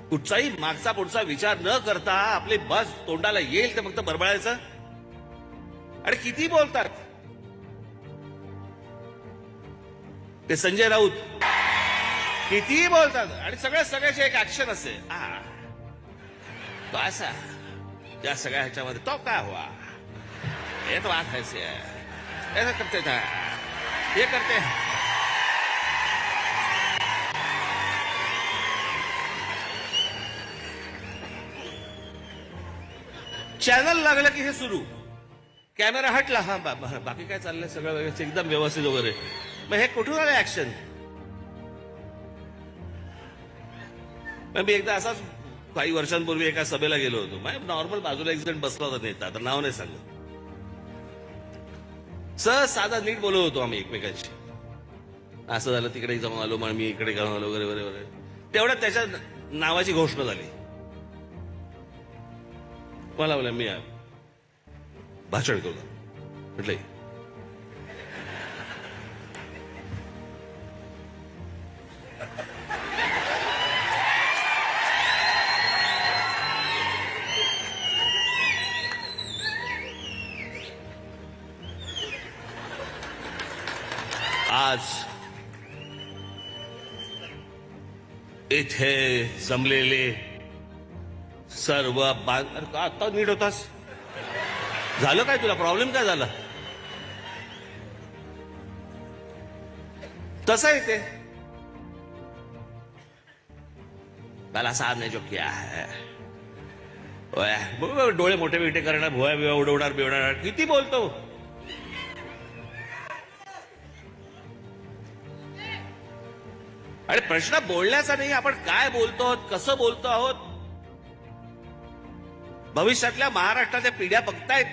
कुठचाही मागचा पुढचा विचार न करता आपली बस तोंडाला येईल ते फक्त बरबळायचं. आणि किती बोलतात ते संजय राऊत, किती बोलतात आणि सगळ्याची एक ऍक्शन असते. तो असा त्या सगळ्या ह्याच्यामध्ये तो काय हुआ, ये तो बात ऐसी है, ऐसा करते था, ये करते. चॅनल लागलं की हे सुरू, कॅमेरा हटला, हा बाकी काय चाललंय, सगळं व्यवस्थित, एकदम व्यवस्थित वगैरे. मग हे कुठून आलं ऍक्शन? मी एकदा असाच काही वर्षांपूर्वी एका सभेला गेलो होतो. नॉर्मल बाजूला एक जण बसला होता नेता, तर नाव नाही सांगत, सहज साधा नीट बोलत होतो आम्ही एकमेकांशी. असं झालं, तिकडे जाऊन आलो, मग मी इकडे जाऊन आलो वगैरे वगैरे वगैरे. तेवढ्यात त्याच्या नावाची घोषणा झाली. मला बोला मी भाषण करू म्हटलंय. आज इथे जमलेले सर्व आता नीट होतास, झालं काय, तुला प्रॉब्लेम काय झाला? तसं आहे ते, मला साधने जो किया है, डोळे मोठे बिटे करणार, भुया बिवा उडवणार बिवणार, किती बोलतो. आणि प्रश्न बोलण्याचा नाही, आपण काय बोलतो, कसं बोलतो आहोत. भविष्यातल्या महाराष्ट्राच्या पिढ्या बघतायत